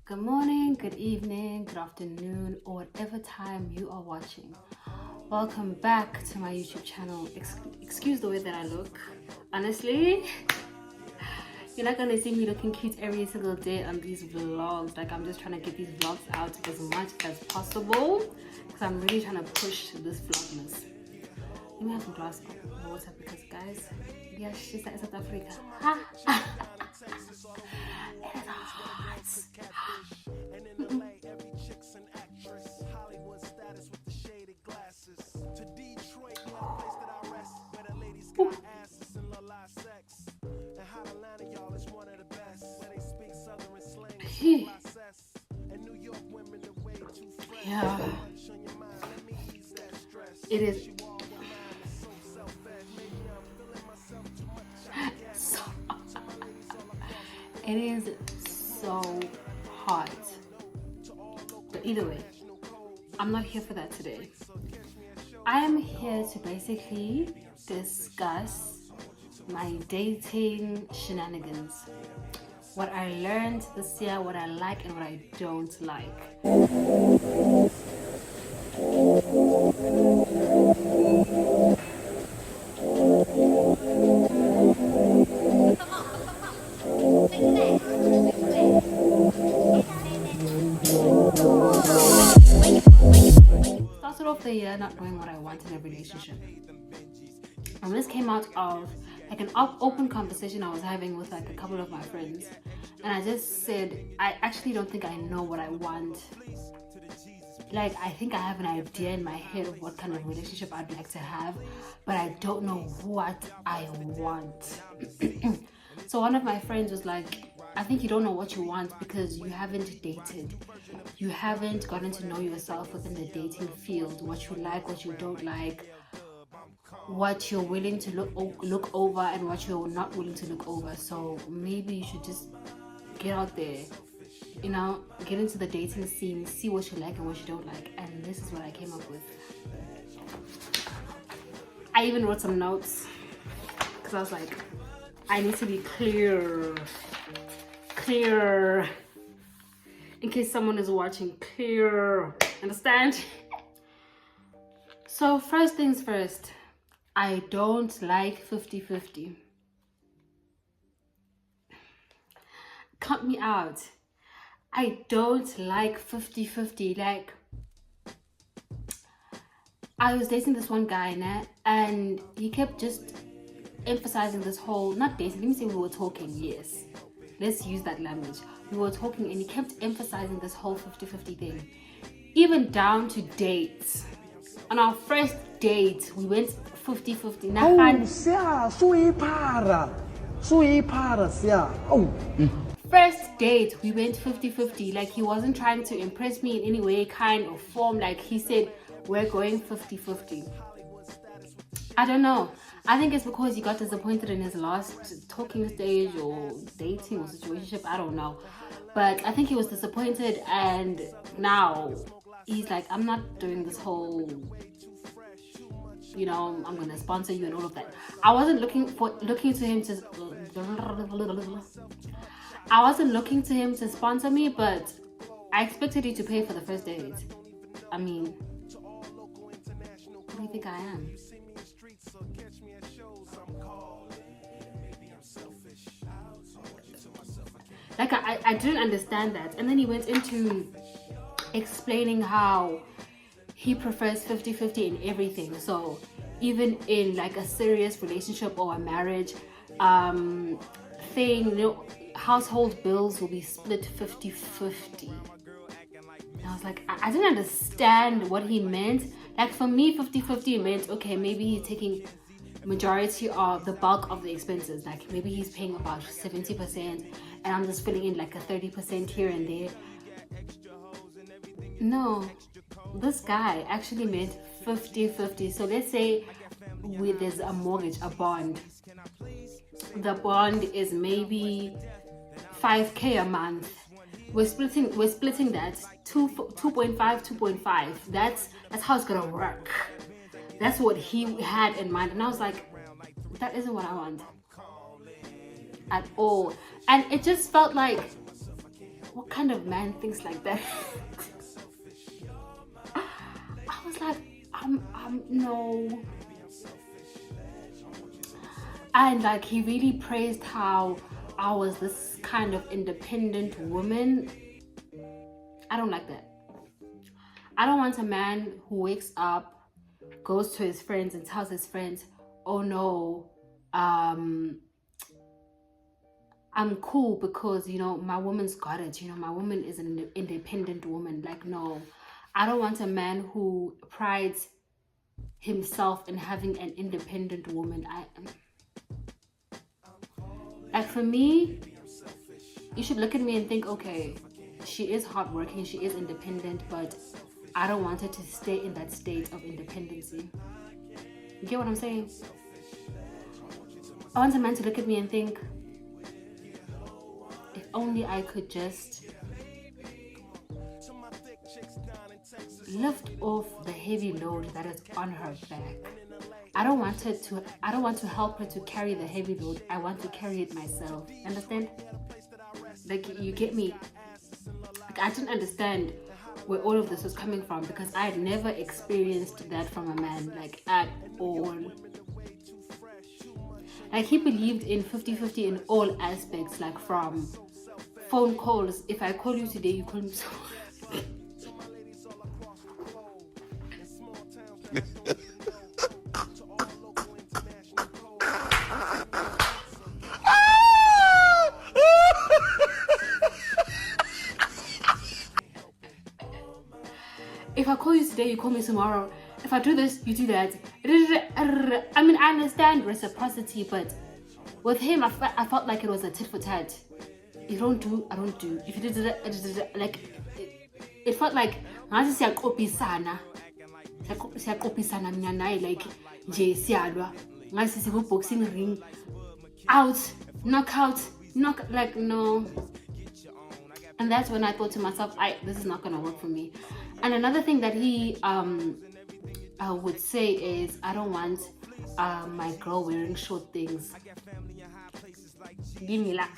Good morning, good evening, good afternoon, or whatever time you are watching. Welcome back to my YouTube channel. Excuse the way that I look. Honestly, you're not gonna see me looking cute every single day on these vlogs. Like, I'm just trying to get these vlogs out as much as possible because I'm really trying to push this Vlogmas. Let me have some glass of water because, guys, yes, she's at South Africa. It is hot. Yeah, it is so, it is so hot. But either way, I'm not here for that today. I am here to basically discuss my dating shenanigans. What I learned this year, what I like and what I don't like. Started off the year not knowing what I want in a relationship. And this came out of like an open conversation I was having with like a couple of my friends. And I just said, I actually don't think I know what I want. Like, I think I have an idea in my head of what kind of relationship I'd like to have, but I don't know what I want. So one of my friends was like, I think you don't know what you want because you haven't dated. You haven't gotten to know yourself within the dating field, what you like, what you don't like, what you're willing to look over and what you're not willing to look over. So maybe you should just get out there, you know, get into the dating scene, see what you like and what you don't like. And this is what I came up with. I even wrote some notes because I was like, I need to be clear, in case someone is watching. Clear, understand? So first things first, I don't like 50-50. Cut me out. I don't like 50-50. Like, I was dating this one guy, and he kept just emphasizing this whole, not dating, let me say we were talking, yes. Let's use that language. We were talking and he kept emphasizing this whole 50-50 thing. Even down to dates. On our first date, we went 50-50. First date, we went 50-50. Like, he wasn't trying to impress me in any way, kind or form. Like, he said, we're going 50-50. I don't know. I think it's because he got disappointed in his last talking stage or dating or situationship. I don't know. But I think he was disappointed, and now he's like, I'm not doing this whole, you know, I'm gonna sponsor you and all of that. I wasn't looking to him to sponsor me, but I expected you to pay for the first date. I mean, what do you think I am? Like, I didn't understand that. And then he went into explaining how he prefers 50-50 in everything. So even in like a serious relationship or a marriage thing, you know, household bills will be split 50-50. And I was like, I didn't understand what he meant. Like, for me, 50-50 meant, okay, maybe he's taking majority of the bulk of the expenses. Like, maybe he's paying about 70% and I'm just filling in like a 30% here and there. No, this guy actually meant 50-50. So let's say there's a mortgage, a bond. The bond is maybe 5K a month. We're splitting that 2.5. That's how it's gonna work. That's what he had in mind, and I was like, that isn't what I want at all. And it just felt like what kind of man thinks like that? I was like, no. And like, he really praised how I was this kind of independent woman. I don't like that. I don't want a man who wakes up, goes to his friends and tells his friends, oh no, I'm cool because, you know, my woman's got it. You know, my woman is an independent woman. Like, no, I don't want a man who prides himself in having an independent woman. Like, for me, you should look at me and think, okay, she is hardworking, she is independent, but I don't want her to stay in that state of independency. You get what I'm saying? I want a man to look at me and think, if only I could just lift off the heavy load that is on her back. I don't want to help her to carry the heavy load. I want to carry it myself. Understand? Like, you get me? Like, I didn't understand where all of this was coming from because I had never experienced that from a man, like, at all. Like, he believed in 50-50 in all aspects, like from phone calls. If I call you today, you call me tomorrow. If I call you today, you call me tomorrow. If I do this, you do that. I mean, I understand reciprocity, but with him, I felt like it was a tit for tat. You don't do, I don't do. If you did it, like, it felt like, like, boxing ring, out, knockout, like, no. And that's when I thought to myself, this is not gonna work for me. And another thing that he would say is, I don't want my girl wearing short things. Give me like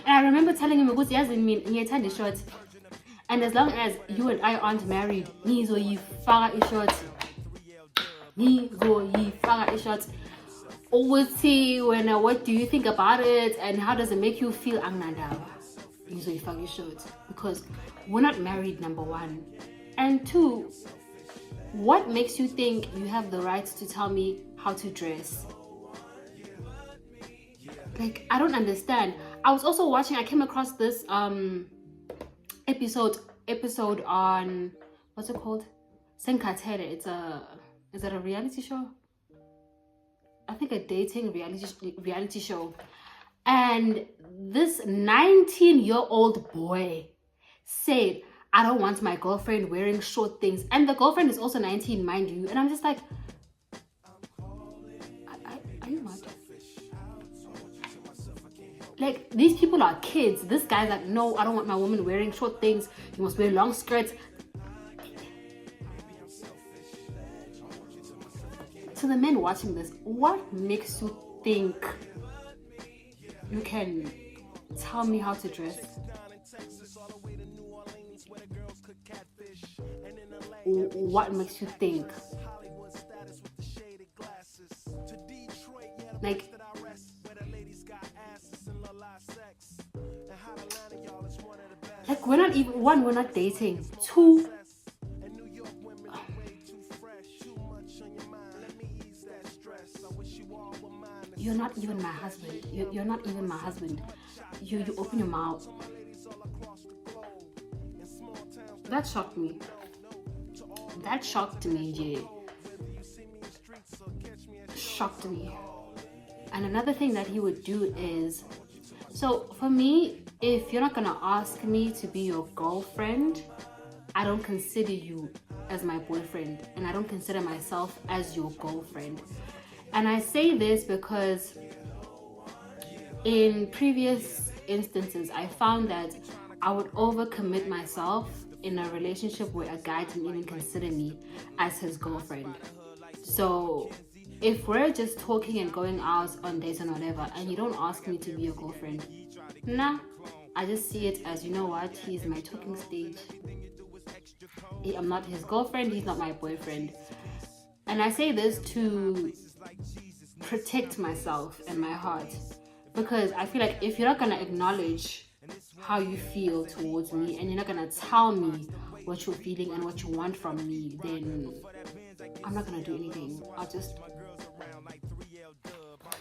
and I remember telling him, because he hasn't mean he short. And as long as you and I aren't married, always see when what do you think about it and how does it make you feel? Because we're not married, number one, and two, what makes you think you have the right to tell me how to dress? Like, I don't understand. I was also watching, I came across this episode on, what's it called? Senkatere. Is it a reality show? I think a dating reality show. And this 19-year-old boy said, I don't want my girlfriend wearing short things. And the girlfriend is also 19, mind you. And I'm just like, are you mad? Like, these people are kids. This guy's like, no, I don't want my woman wearing short things. You must wear long skirts. To the men watching this, what makes you think you can tell me how to dress? What makes you think? Like, we're not even, one, we're not dating. Two, you're not even my husband. You're not even my husband. You open your mouth. That shocked me. That shocked me, Jay. Shocked me. And another thing that he would do is, so for me, if you're not gonna ask me to be your girlfriend, I don't consider you as my boyfriend, and I don't consider myself as your girlfriend. And I say this because in previous instances, I found that I would overcommit myself in a relationship where a guy didn't even consider me as his girlfriend. So if we're just talking and going out on dates and whatever, and you don't ask me to be your girlfriend, nah, I just see it as, you know what, he's my talking stage. I'm not his girlfriend, he's not my boyfriend. And I say this to protect myself and my heart, because I feel like if you're not gonna acknowledge how you feel towards me, and you're not gonna tell me what you're feeling and what you want from me, then I'm not gonna do anything. I'll just,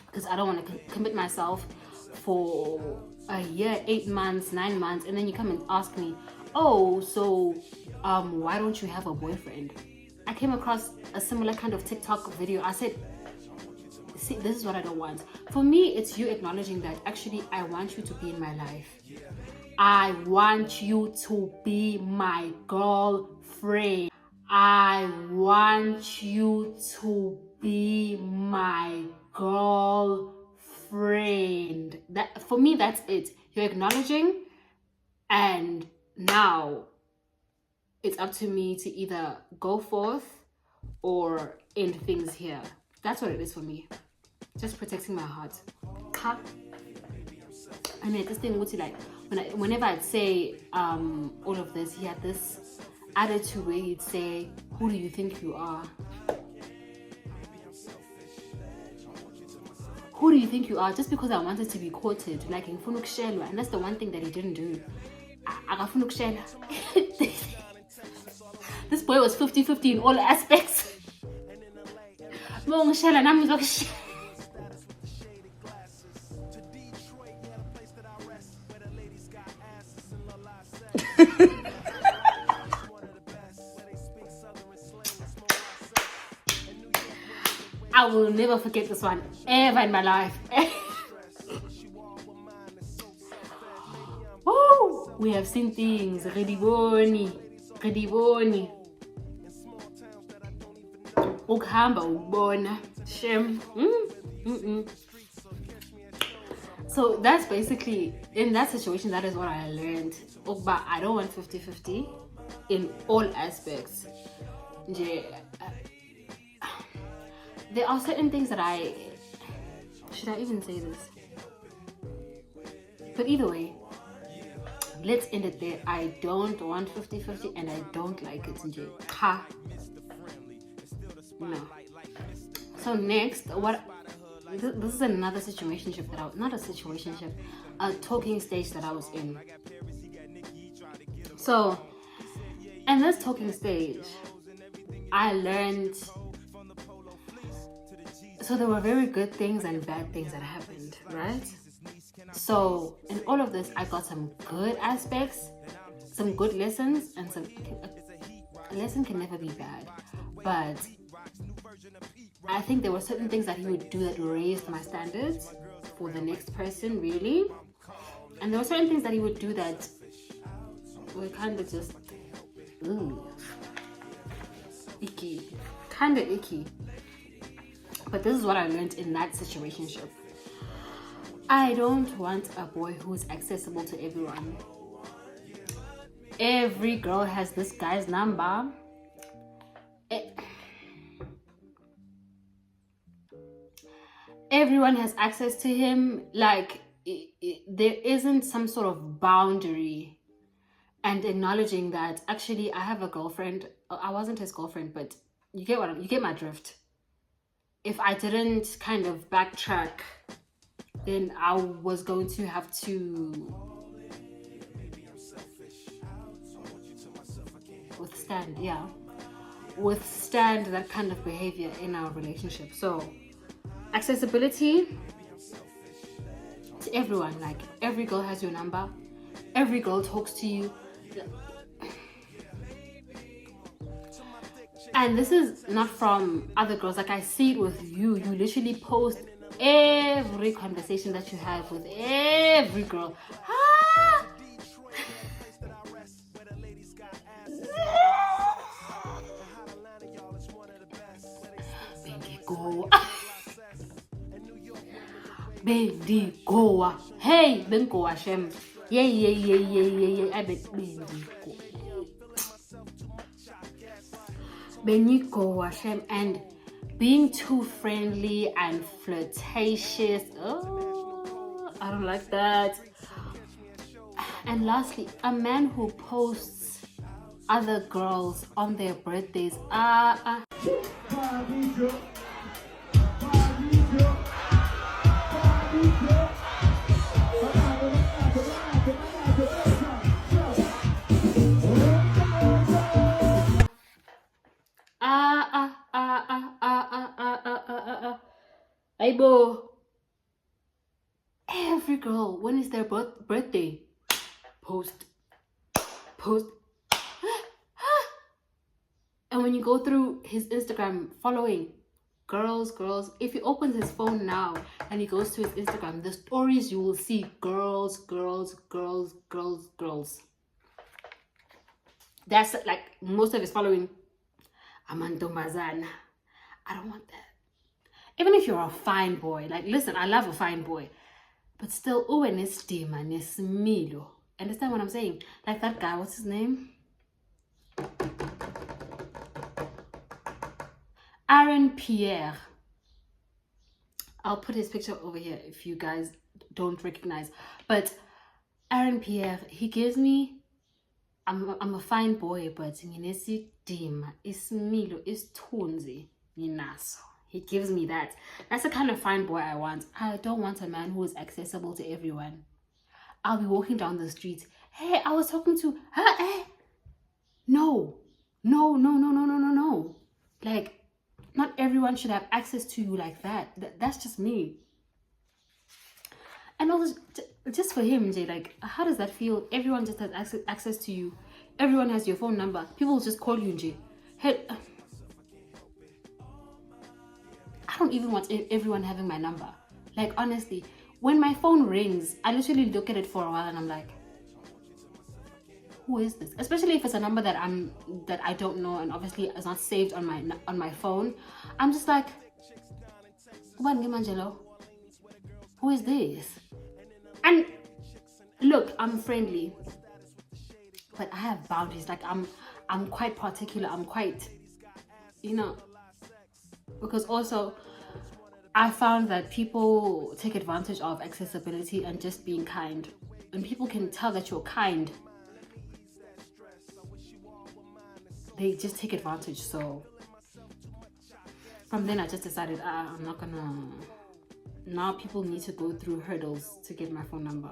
because I don't want to commit myself for a year, 8 months, 9 months, and then you come and ask me, oh, so why don't you have a boyfriend? I came across a similar kind of TikTok video. I said, see, this is what I don't want. For me, it's you acknowledging that actually I want you to be in my life. I want you to be my girlfriend. I want you to be my girlfriend. That, for me, that's it. You're acknowledging, and now it's up to me to either go forth or end things here. That's what it is for me. Just protecting my heart. I mean, this thing would, like, whenever I'd say all of this, he had this attitude where he'd say, who do you think you are? Who do you think you are? Just because I wanted to be quoted, like in Funuk Shelwa, and that's the one thing that he didn't do. This boy was 50-50 in all aspects. I will never forget this one ever in my life. Oh, we have seen things. Rediboni. Ukhamba ubona. Shem. So that's basically, in that situation, that is what I learned. But I don't want 50-50 in all aspects. There are certain things that should I even say this? But either way, let's end it there. I don't want 50-50 and I don't like it. No. So next, this is another situationship a talking stage that I was in. So in this talking stage, I learned, so there were very good things and bad things that happened, right? So in all of this, I got some good aspects, some good lessons, and a lesson can never be bad. But I think there were certain things that he would do that raised my standards for the next person, really. And there were certain things that he would do that were kind of just icky, kind of icky. But this is what I learned in that situationship. I don't want a boy who's accessible to everyone. Every girl has this guy's number. Everyone has access to him. Like, there isn't some sort of boundary. And acknowledging that actually I have a girlfriend. I wasn't his girlfriend, but you get my drift. If I didn't kind of backtrack, then I was going to have to withstand that kind of behavior in our relationship. So accessibility to everyone. Like, every girl has your number, every girl talks to you. And this is not from other girls. Like, I see it with you. You literally post every conversation that you have with every girl. Bendigo. Hey, Bendigo Hashem. Yeah. I bet Bendigo Hashem. And being too friendly and flirtatious. Oh, I don't like that. And lastly, a man who posts other girls on their birthdays. Aibo. Every girl, when is their birthday? Post. And when you go through his Instagram following, girls, if he opens his phone now and he goes to his Instagram, the stories you will see, girls. That's like most of his following. Amantombazana. I don't want that. Even if you're a fine boy, like listen, I love a fine boy, but still, nestima, nesmilo. Understand what I'm saying? Like that guy, what's his name? Aaron Pierre. I'll put his picture over here if you guys don't recognize. But Aaron Pierre, he gives me, I'm a fine boy, but nginesidima, ismilo, isithunzi, nginaso. He gives me that. That's the kind of fine boy I want. I don't want a man who is accessible to everyone. I'll be walking down the street. Hey, I was talking to her. Hey. No. Like, not everyone should have access to you like that. That's just me. And also, just for him, Jay, like, how does that feel? Everyone just has access to you. Everyone has your phone number. People just call you, Jay. Hey, I don't even want everyone having my number. Like, honestly, when my phone rings, I literally look at it for a while and I'm like, who is this? Especially if it's a number that I don't know and obviously it's not saved on my phone. I'm just like, Mjolo, who is this? And look, I'm friendly, but I have boundaries. Like I'm quite particular. I'm quite, because also I found that people take advantage of accessibility and just being kind. And people can tell that you're kind. They just take advantage. So from then I just decided I'm not gonna. Now people need to go through hurdles to get my phone number.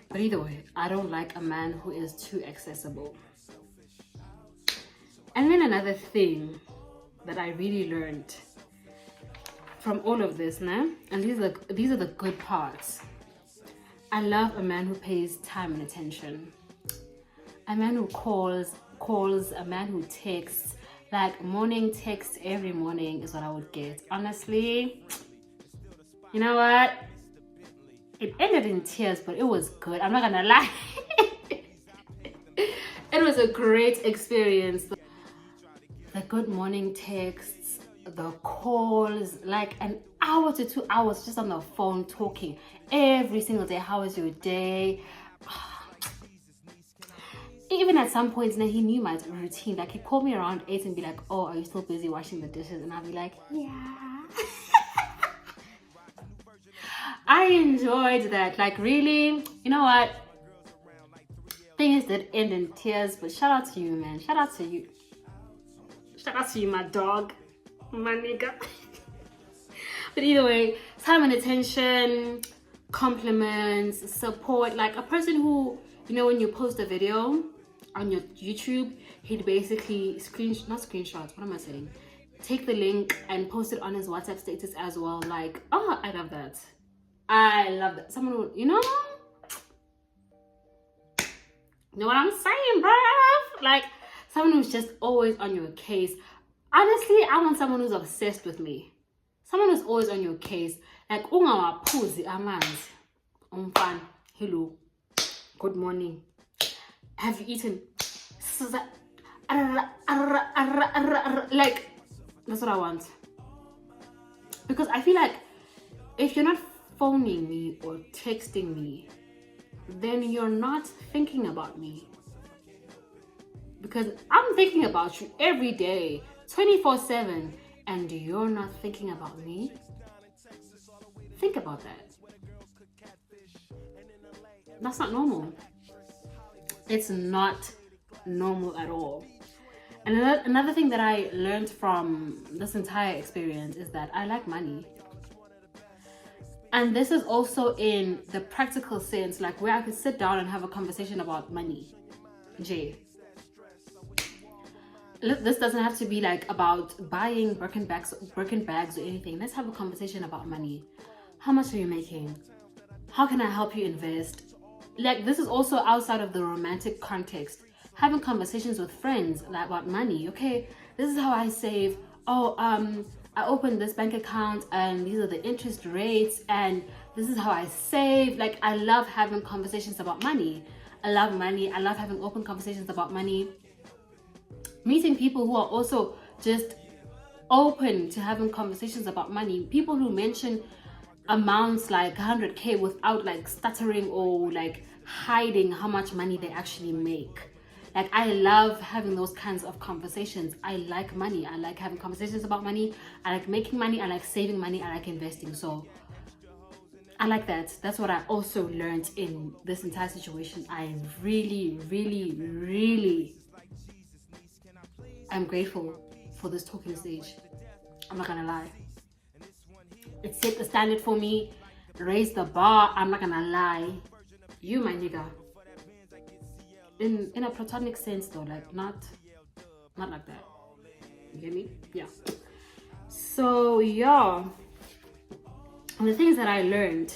But either way, I don't like a man who is too accessible. And then another thing that I really learned from all of this, and these are the good parts. I love a man who pays time and attention. A man who calls, a man who texts. Like morning text every morning is what I would get. Honestly, you know what? It ended in tears, but it was good. I'm not gonna lie. It was a great experience. The good morning texts, the calls, like an hour to 2 hours just on the phone talking every single day. How was your day? Even at some points now, he knew my routine. Like, he'd call me around 8 and be like, oh, are you still busy washing the dishes? And I'll be like, yeah. I enjoyed that. Like, really, you know what? Things did end in tears, but shout out to you, man. Shout out to you. Shout out to you, my dog. My nigga. But either way, time and attention, compliments, support. Like, a person who, when you post a video on your YouTube, he'd basically take the link and post it on his WhatsApp status as well. Like, oh, I love that. Someone would, you know what I'm saying, bruv? Like, someone who's just always on your case. Honestly, I want someone who's obsessed with me. Someone who's always on your case. Like, ungawaphuzi amanzi. Umfana, hello, good morning. Have you eaten? Like, that's what I want. Because I feel like if you're not phoning me or texting me, then you're not thinking about me. Because I'm thinking about you every day. 24/7 and you're not thinking about me? Think about that. That's not normal. It's not normal at all. And another thing that I learned from this entire experience is that I like money. And this is also in the practical sense, like where I could sit down and have a conversation about money. Jay. This doesn't have to be like about buying Birkin bags or anything. Let's have a conversation about money. How much are you making? How can I help you invest? Like, this is also outside of the romantic context. Having conversations with friends like about money. Okay, this is how I save. Oh, I opened this bank account and these are the interest rates and this is how I save. Like, I love having conversations about money. I love money. I love having open conversations about money. Meeting people who are also just open to having conversations about money. People who mention amounts like 100K without like stuttering or like hiding how much money they actually make. Like, I love having those kinds of conversations. I like money. I like having conversations about money. I like making money. I like saving money. I like investing. So I like that. That's what I also learned in this entire situation. I really, really, really am grateful for this talking stage. I'm not gonna lie. It set the standard for me, raised the bar. I'm not gonna lie. You, my nigga. In a platonic sense though, like not like that. You get me? Yeah. So yeah. And the things that I learned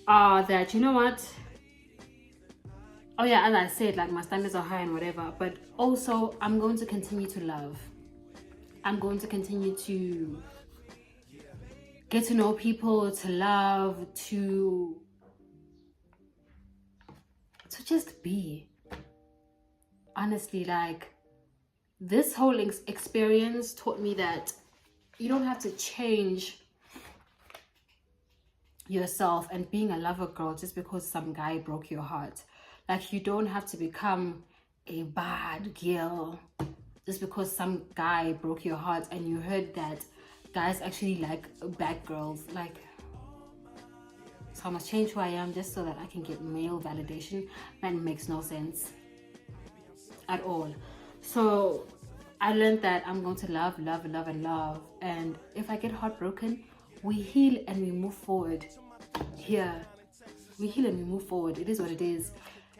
are that, you know what? Oh yeah, as I said, like my standards are high and whatever, but also I'm going to continue to love. I'm going to continue to get to know people, to love, to just be. Honestly, like, this whole experience taught me that you don't have to change yourself and being a lover girl just because some guy broke your heart. Like, you don't have to become a bad girl just because some guy broke your heart and you heard that guys actually like bad girls. Like, so I must change who I am just so that I can get male validation. That makes no sense at all. So I learned that I'm going to love, and if I get heartbroken, we heal and we move forward. Here we heal and we move forward. It is what it is.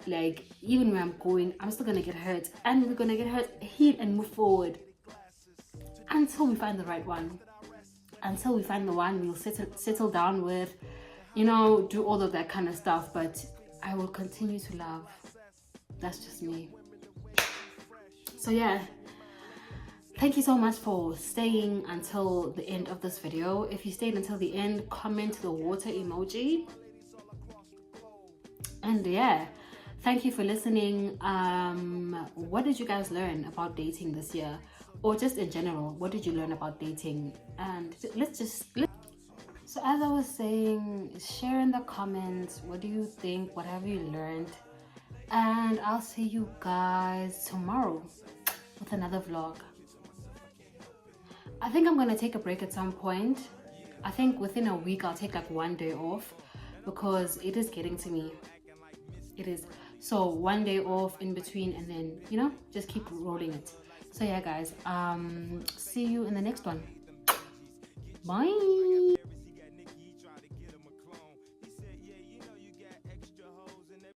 Like, even where I'm going, I'm still gonna get hurt, and we're gonna get hurt, heal and move forward until we find the right one. Until we find the one we'll settle down with, you know, do all of that kind of stuff. But I will continue to love. That's just me. So yeah, thank you so much for staying until the end of this video. If you stayed until the end, comment the water emoji. And yeah, thank you for listening. What did you guys learn about dating this year, or just in general? What did you learn about dating? And so as I was saying, share in the comments, what do you think, what have you learned? And I'll see you guys tomorrow with another vlog. I think I'm gonna take a break at some point. I think within a week I'll take like one day off, because it is getting to me. It is. So one day off in between, and then, you know, just keep rolling it. So yeah guys, see you in the next one. Bye.